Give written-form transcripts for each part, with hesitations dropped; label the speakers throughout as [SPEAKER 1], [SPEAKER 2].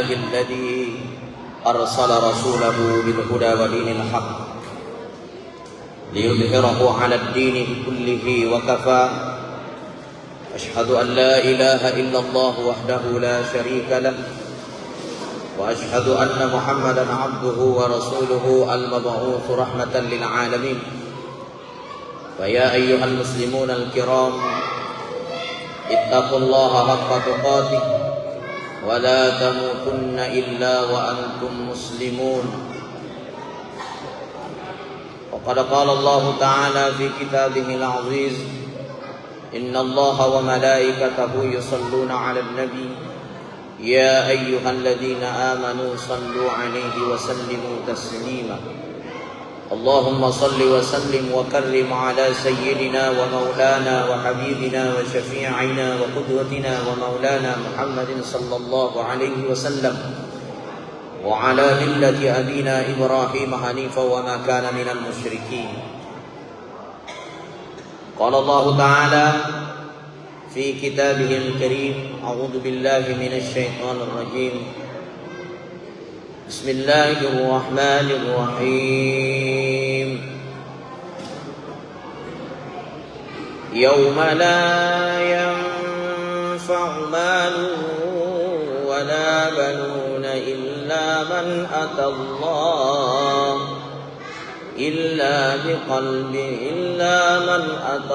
[SPEAKER 1] لله الذي أرسل رسوله بالهدى ودين الحق ليظهره على الدين كله وكفى. أشهد أن لا إله إلا الله وحده لا شريك له وأشهد أن محمدا عبده ورسوله المبعوث رحمة للعالمين. فيا أيها المسلمون الكرام اتقوا الله حق تقاته ولا تموتن إلا وأنتم مسلمون. وقد قال الله تعالى في كتابه العزيز: إن الله وملائكته يصلون على النبي يا أيها الذين آمنوا صلوا عليه وسلموا تسليما. اللهم صل وسلم وكرم على سيدنا ومولانا وحبيبنا وشفيعنا وقدوتنا ومولانا محمد صلى الله عليه وسلم وعلى ملة أبينا إبراهيم حنيفا وما كان من المشركين. قال الله تعالى في كتابه الكريم: أعوذ بالله من الشيطان الرجيم. بسم الله الرحمن الرحيم. يوم لا ينفع مال ولا بنون إلا من أتى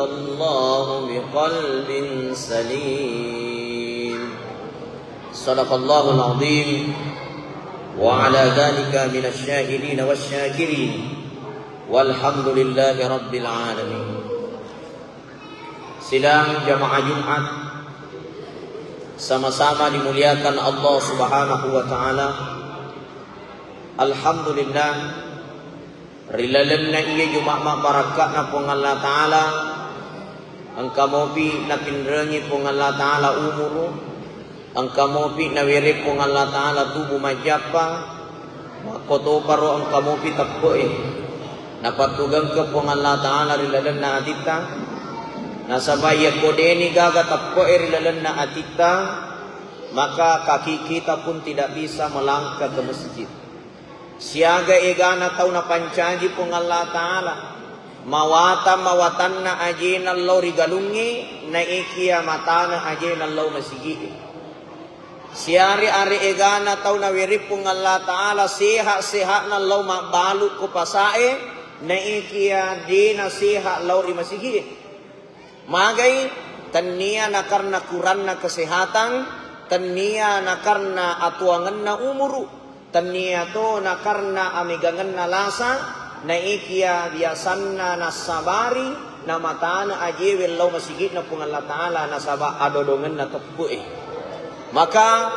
[SPEAKER 1] الله بقلب سليم. صدق الله العظيم وعلى ذلك من الشاهدين والشاكرين والحمد لله رب العالمين. Sidang jamaah Jumat sama-sama dimuliakan Allah Subhanahu wa taala. Alhamdulillah rilalanna iya Jumat mak barakat na pong Allah taala angka mopi na pinrengi pong Allah taala umuru angka mopi na wiri pong Allah taala tubuh majapa makoto paro angka mopi takpoe napatugang ke pong Allah taala rilalanna atita nasabaya kodeni gaga takpoe rilalanna atita, maka kaki kita pun tidak bisa melangkah ke masjid. Siaga egana tau na pancaji pong Allah taala mawatan na ajina Allah rigalungi na ikia matana ajina Allah masigi. Siari ari egana tau na wirip pong Allah taala siha na Allah mabalu ko pasae na ikia di na siha Allah ri masigi. Magay tania na karna kuran na kesehatan, tania na karna atuangan na umuru, tania to na karna amigangan na lasa, na ikia biasan na nasabari, na mata na ajewil law masigit na pong Allah Ta'ala na saba adodongan na tepue. Maka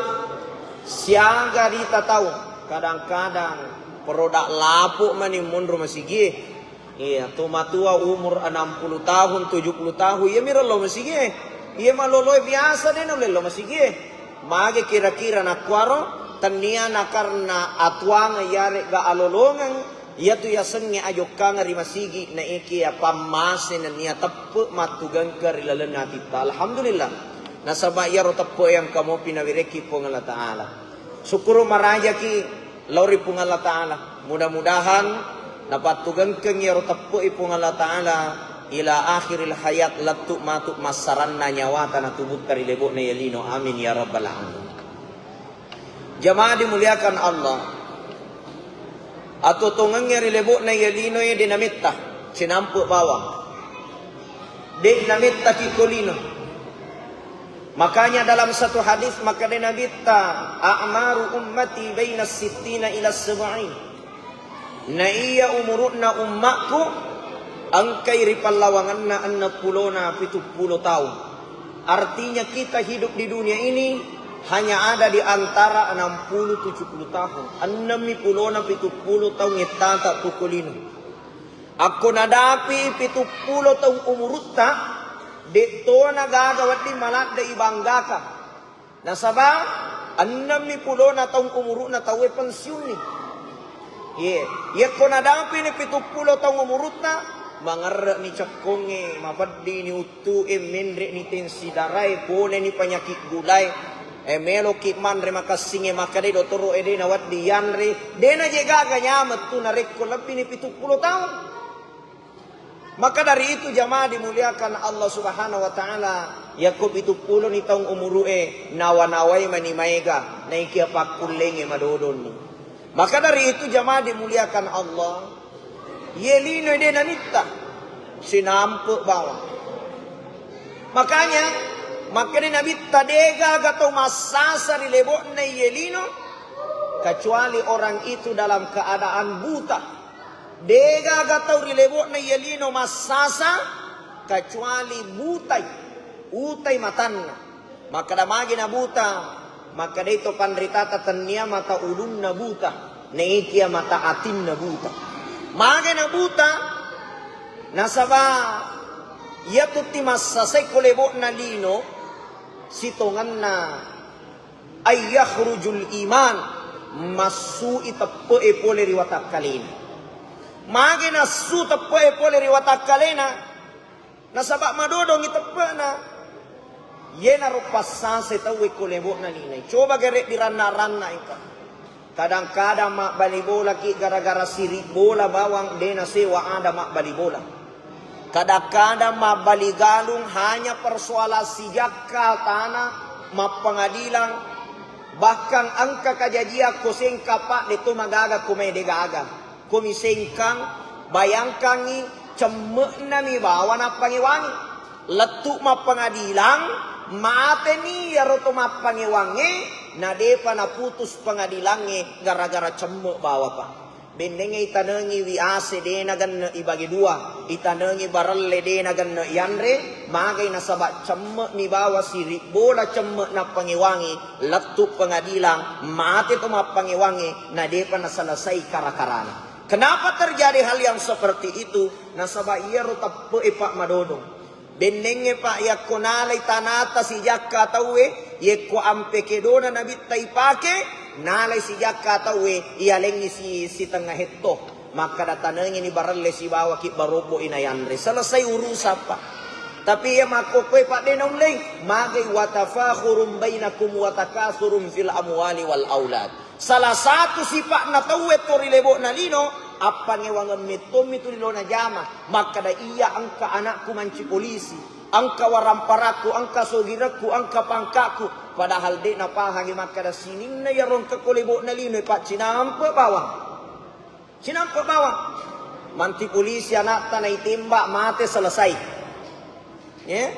[SPEAKER 1] siaga dita tau kadang-kadang produk lapuk mani mundur masigi. Iya, tumatua umur 60 tahun, 70 tahun, iya mira lo masigi. Iya maloloy biasa din lo masigi. Mage kira-kira nakwaro tania na karna atwang yare ga alolongan iya tu yasen nga ayok ka nga rimasigi na iki pamasin na niya tapu matugang ka rilalan natin. Alhamdulillah nasabaya ro tapu yang kamu pinawireki po ng Allah Ta'ala. Sukuro maraya ki lauri po ng Allah Ta'ala. Mudah-mudahan napatugang kang ro tapu po ng Allah Ta'ala ila akhiril hayat latu matuk masaran na nyawata na tubut karilebo na yalino. Amin ya rabbal alamin. Jamaah dimuliakan Allah. Ato tungang nga rilebo na yalino yung dinamitta. Sinampu bawang. Di namitta kikulino. Makanya dalam satu hadis maka dinamitta a'maru ummati baina 60 ila 70. Na iya umurut na ummakku ang kay ripalawangan na 60 na 70 tahun. Artinya kita hidup di dunia ini hanya ada di antara 60-70 tahun. 60 na 70 tahun itata pukulino. Ako nadapi 70 tahun umurutta, dito nagagawat di malat da ibanggaka. Nasaba, 60 na tahun umurut na tawe pensiun ni. Ako nadapi ni 70 tahun umurutta, mangarra ni cakonge, mapadi ni utuim, mendre ni tensidaray, pole ni penyakit gulay, melo kitman re makasinge makade do toro ede na wat diyan re dena jega ganyamat tu narik ko lebih ni 70 tahun. Maka dari itu jamaah dimuliakan Allah Subhanahu wa taala, Yakub 70 ni taong umurue nawanaway manimayga na ikia pakulenge madodon ni. Maka dari itu jamaah dimuliakan Allah, yelino de nanita sinampu bawah. Makanya Nabi tadega gato masasa rilebo na yelino kecuali orang itu dalam keadaan buta. Dega gatau rilebo na yelino masasa kecuali utai matanna. Maka damagi na buta, maka dito pandritata tanya mata ulun na buta, naikia mata atin na buta. Magi na buta nasaba yatuti masasay kulebo na lino sitongan na ay yakhrujul iman masu itappo e pole riwatak kalina. Magi na su tappo e pole riwatak kalina nasaba madodong itappo na yena rupasan sa tawi kulebo na linay. Coba gere diranna-ranna ika. Kadang-kadang mak balibola ki gara-gara sirik bola bawang dena sewa ada mak balibola. Kadang-kadang mak baligalung hanya persoalan sijakka tanah mak pengadilan. Bahkan angka kejadian kusengka pak itu magaga kumede gaga. Kumisengkang bayangkan ni cemek na mi bawa na pangiwangi. Letuk mak pengadilan mate ni yaroto mak pangiwangi na depa na putus pengadilannya gara-gara cemek bawa pak. Bendenge itanengi wiase de na gan ibagi dua, itanengi baralle de na gan yanre, magay nasaba cemek ni bawa sirik bola cemek na pangiwangi, letuk pengadilan mate to mak pangiwangi na depa na selesai karakarana. Kenapa terjadi hal yang seperti itu? Nasaba iya rotap ipak madodong. Benenge pak ya konalay tanata si jakka tawe ye ko ampe kedona nabi taipake nalay si jakka tawe ialengi si tengah hetto maka datanengi ni baralle si bawa ki barobo inayanre selesai urusan pak. Tapi ya makokoy pak denong leng magay watafakhurum bainakum watakathurum fil amwali wal aulad. Salah satu sifat na tawe to rilebo na lino apa ngewangan mito lilo na jama maka da iya angka anakku manci polisi angka waramparaku angka sogiraku angka pangkaku padahal de na pahangi maka da sining na yaron ka kolebo na lino pak cinampa bawang manti polisi anak tanay tembak mate selesai ya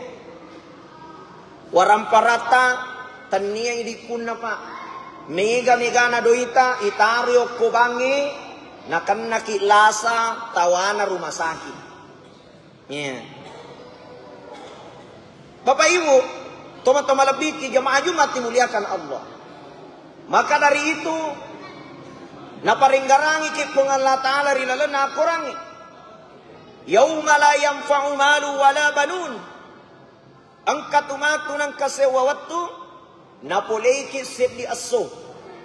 [SPEAKER 1] waramparata tania idikun na pak mega na doita itario kobangi nakan nakilasa tawana rumah sakit. Ya. Bapak Ibu, teman-teman lebih ki jamaah Jumat dimuliakan Allah. Maka dari itu naparinggarangi ki pung Allah Ta'ala rilalana kurangi. Yauma la yanfa'u malu wala banun. Angkat umaku nang kasewa waktu napolei ki seddi asso.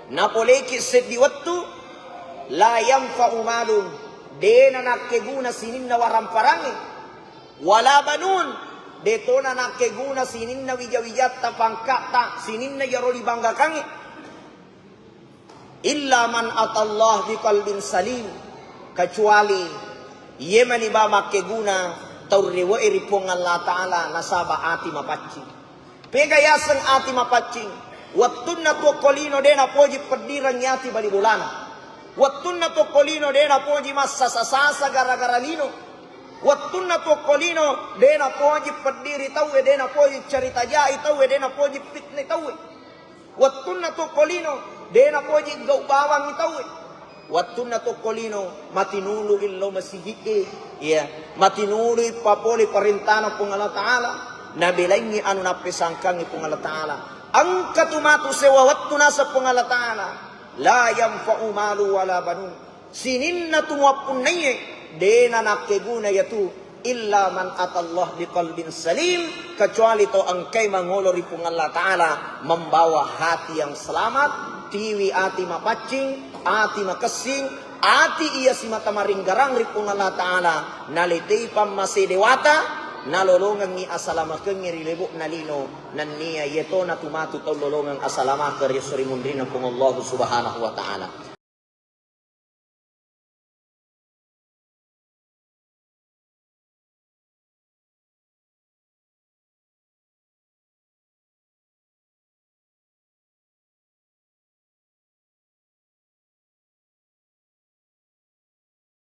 [SPEAKER 1] Napolei ki seddi waktu la yanfa'u malun dena nakeguna sinin na waramparangi wala banun detona nakeguna sinin na wijawijata pangkata sinin na yaroli banggakangi illa man atallah biqalbin salim kecuali yemani ba makeguna tawrewa iripong Allah Ta'ala nasaba ati mapacing pegayasan ati mapacing wattunna to kolino dena poji perdiran yati bali bulana wattunna tokkolino dena poji massa sasasa gara-gara lino wattunna tokkolino dena poji pediri tawe dena poji cerita jai tawe dena poji fitne tawe wattunna tokkolino dena poji gau bawang tawe wattunna tokkolino matinulu illo masihike ya matinulu papoli perintana pung Allah Ta'ala nabilaingi anu napisangkangi pung Allah Ta'ala angkatumatu sewa wattuna sa pung Allah Ta'ala la yanfa'u malu wala banun sininna tumwapun naye dena nakeguna yatu illa man atallah biqalbin salim kecuali to angkai mangolori pung Allah Ta'ala membawa hati yang selamat tiwi ati mapacing ati makesing ati iya si mata maringgarang ripung Allah Ta'ala nalitay pamasi dewata nalolongan ni asalamakan ni rilibok na lino nan niya yeto na tumatu taw lolongan asalama ka risuri mundrin ng Allah subhanahu wa ta'ala.